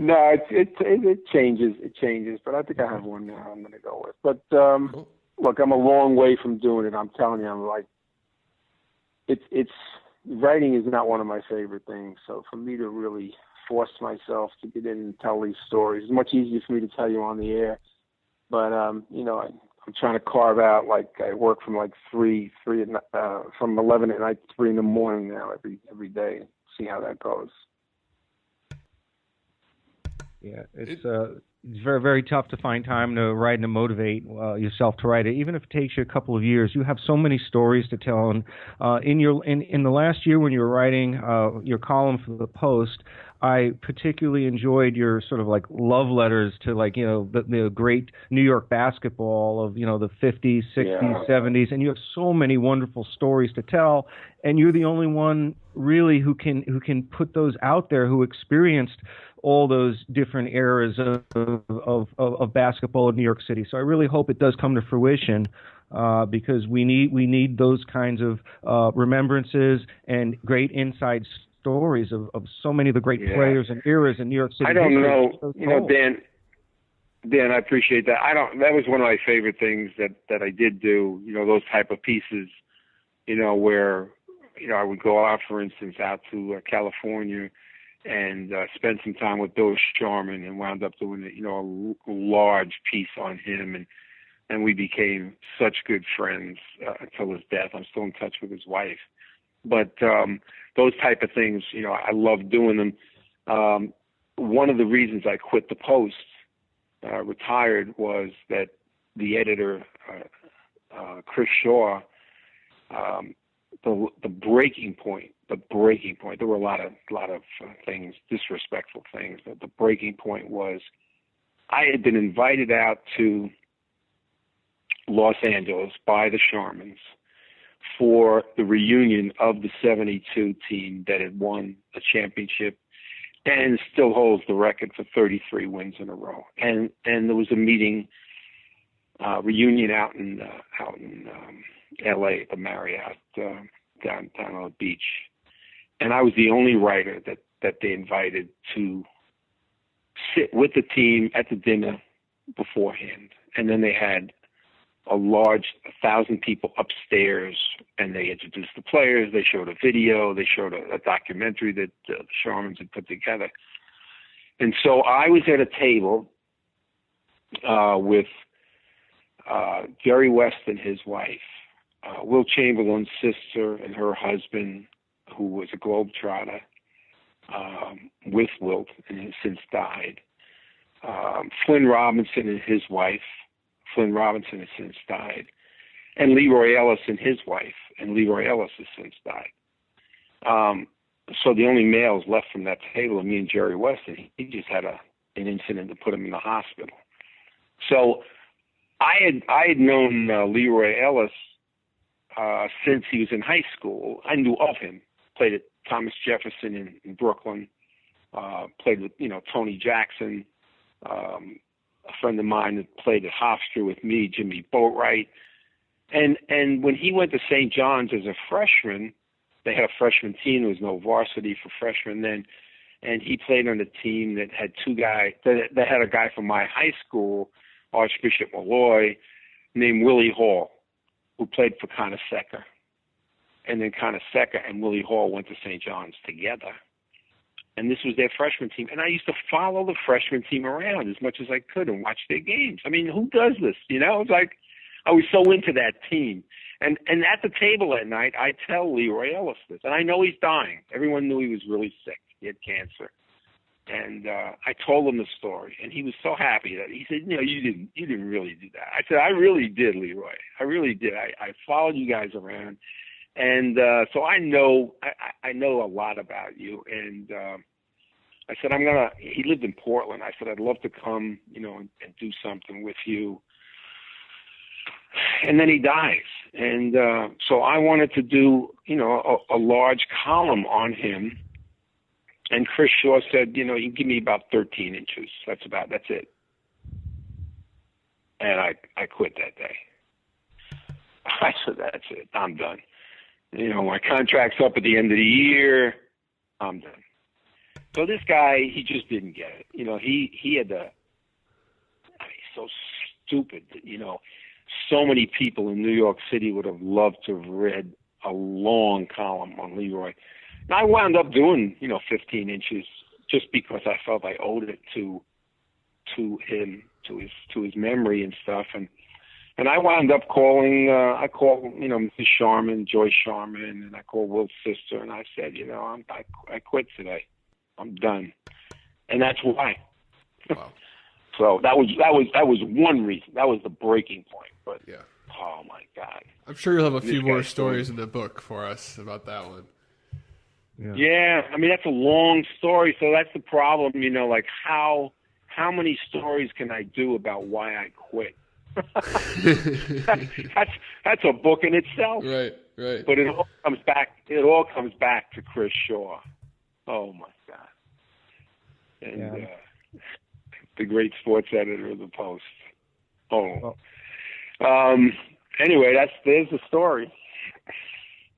No, it changes. It changes, but I think I have one now I'm going to go with. But cool. Look, I'm a long way from doing it. I'm telling you, I'm like, it's writing is not one of my favorite things. So for me to really force myself to get in and tell these stories, it's much easier for me to tell you on the air. But I'm trying to carve out, like, I work from like from 11 at night to 3 in the morning now every day. See how that goes. Yeah, it's very, very tough to find time to write and to motivate yourself to write it. Even if it takes you a couple of years, you have so many stories to tell. And in the last year when you were writing your column for the Post, I particularly enjoyed your sort of like love letters to, like, the great New York basketball of, the 50s, 60s, yeah. 70s, and you have so many wonderful stories to tell, and you're the only one really who can put those out there, who experienced all those different eras of basketball in New York City. So I really hope it does come to fruition, because we need those kinds of remembrances and great inside stories of so many of the great players and eras in New York City. I don't know, so Dan, I appreciate that. That was one of my favorite things that I did do, those type of pieces, where, I would go out, for instance, out to California and spend some time with Bill Sharman, and wound up doing, a large piece on him. And we became such good friends until his death. I'm still in touch with his wife. But those type of things, I love doing them. One of the reasons I quit the Post, retired, was that the editor, Chris Shaw, the breaking point. There were a lot of things, disrespectful things. But the breaking point was, I had been invited out to Los Angeles by the Sharmans for the reunion of the 72 team that had won a championship and still holds the record for 33 wins in a row. And there was a meeting, reunion out in L.A. at the Marriott down on the beach. And I was the only writer that they invited to sit with the team at the dinner beforehand. And then they had a large 1,000 people upstairs, and they introduced the players. They showed a video. They showed a documentary that the Sharmans had put together. And so I was at a table with Jerry West and his wife, Will Chamberlain's sister and her husband, who was a Globetrotter, with Wilt and has since died, Flynn Robinson and his wife. Flynn Robinson has since died. and Leroy Ellis and his wife, and Leroy Ellis has since died. So the only males left from that table are me and Jerry West, and he just had an incident to put him in the hospital. So I had known Leroy Ellis since he was in high school. I knew of him. Played at Thomas Jefferson in Brooklyn. Played with Tony Jackson. A friend of mine that played at Hofstra with me, Jimmy Boatwright. And when he went to St. John's as a freshman, they had a freshman team. There was no varsity for freshmen then. And he played on a team that had two guys, that had a guy from my high school, Archbishop Malloy, named Willie Hall, who played for Coneseca. And then Coneseca and Willie Hall went to St. John's together. And this was their freshman team. And I used to follow the freshman team around as much as I could and watch their games. I mean, who does this? It was like I was so into that team. And at the table at night, I tell Leroy Ellis this. And I know he's dying. Everyone knew he was really sick. He had cancer. And I told him the story. And he was so happy that he said, you didn't really do that. I said, I really did, Leroy. I really did. I followed you guys around. And so I know a lot about you. And I said, he lived in Portland. I said, I'd love to come, and do something with you. And then he dies. And so I wanted to do, a large column on him. And Chris Shaw said, you can give me about 13 inches. That's it. And I quit that day. I said, that's it. I'm done. My contract's up at the end of the year. I'm done. So this guy, he just didn't get it. He had he's so stupid that, so many people in New York City would have loved to have read a long column on Leroy. And I wound up doing, 15 inches just because I felt I owed it to him, to his memory and stuff. And I wound up calling, I called, Mrs. Sharman, Joyce Sharman, and I called Will's sister, and I said, I quit today. I'm done. And that's why. Wow. So that was one reason. That was the breaking point. But yeah. Oh my God. I'm sure you'll have a few more stories in the book for us about that one. Yeah. I mean, that's a long story. So that's the problem, like how many stories can I do about why I quit? that's a book in itself. Right. But it all comes back to Chris Shaw. Oh my God. And the great sports editor of the Post. Oh. Anyway, there's the story.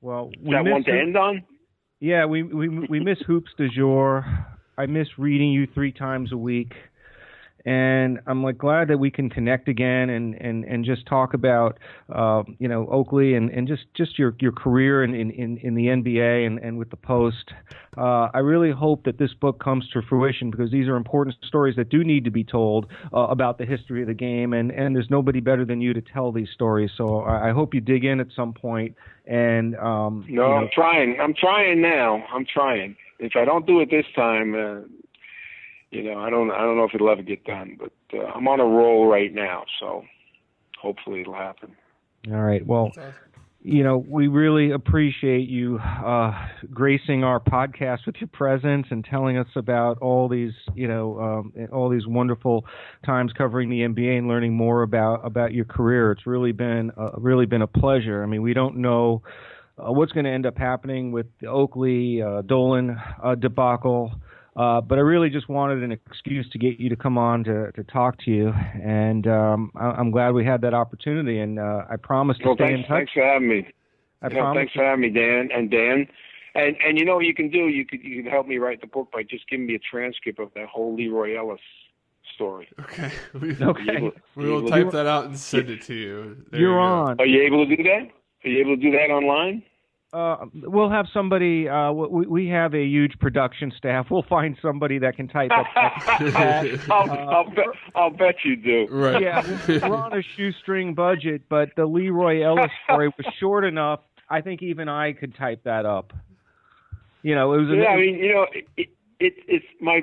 Well, is that one to end on? Yeah, we miss Hoops du Jour. I miss reading you 3 times a week. And I'm glad that we can connect again and just talk about Oakley and just your career in the NBA and with the Post. I really hope that this book comes to fruition because these are important stories that do need to be told about the history of the game, and there's nobody better than you to tell these stories. So I hope you dig in at some point. And I'm trying. I'm trying now. I'm trying. If I don't do it this time. I don't know if it'll ever get done, but I'm on a roll right now, so hopefully it'll happen. All right. Well, we really appreciate you gracing our podcast with your presence and telling us about all these, all these wonderful times covering the NBA and learning more about your career. It's really been a pleasure. I mean, we don't know what's going to end up happening with the Oakley Dolan debacle. But I really just wanted an excuse to get you to come on to talk to you, and I'm glad we had that opportunity. And I promise to stay in touch. Thanks for having me. Thanks for having me, Dan. And what you can do, you can help me write the book by just giving me a transcript of that whole Leroy Ellis story. Okay. We will type that out and send it to you. You're on. Are you able to do that? Are you able to do that online? We'll have somebody. We have a huge production staff. We'll find somebody that can type up. I'll bet you do. Right. Yeah, we're on a shoestring budget, but the Leroy Ellis story was short enough. I think even I could type that up. It was. Yeah, I mean, It's my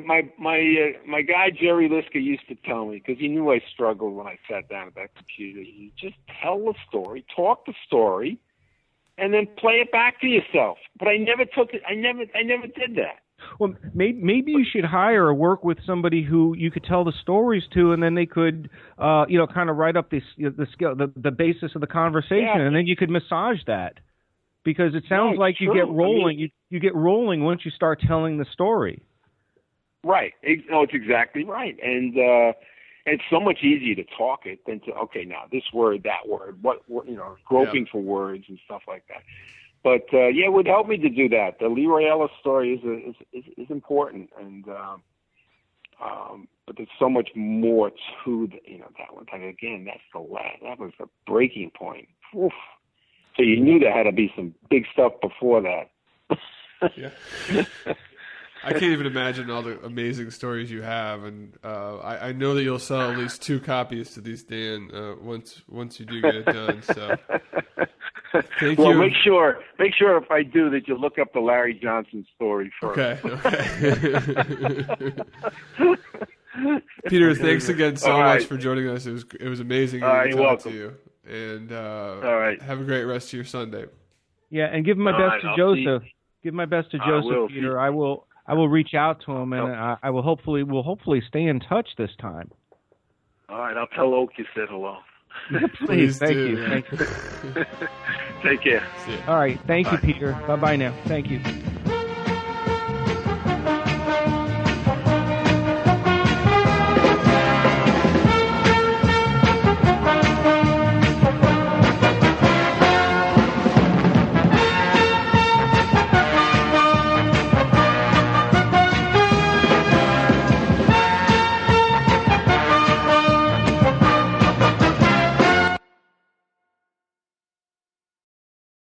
guy Jerry Liska used to tell me, because he knew I struggled when I sat down at that computer. He just tell the story, talk the story, and then play it back to yourself. But I never took it. I never did that. Well, maybe you should hire or work with somebody who you could tell the stories to, and then they could, kind of write up the basis of the conversation, and then you could massage that. Because it sounds like you get rolling. You get rolling once you start telling the story. Right. No, it's exactly right. And it's so much easier to talk it than to, okay, now this word, that word, what groping for words and stuff like that. But it would help me to do that. The Leroy Ellis story is important, and but there's so much more to that one. And again, that was the breaking point. Oof. So you knew there had to be some big stuff before that. Yeah. I can't even imagine all the amazing stories you have, and I know that you'll sell at least 2 copies to these, Dan, once you do get it done. So, thank you. Make sure if I do that you look up the Larry Johnson story first. Okay. Peter, thanks again so much for joining us. It was amazing to talk to you, and have a great rest of your Sunday. Yeah, and give my best to Joseph. Give my best to Joseph, Peter. I will reach out to him, and I will hopefully stay in touch this time. All right, I'll tell Oak you said hello. Please, thank you. Take care. All right, thank you, Peter. Bye-bye now. Thank you.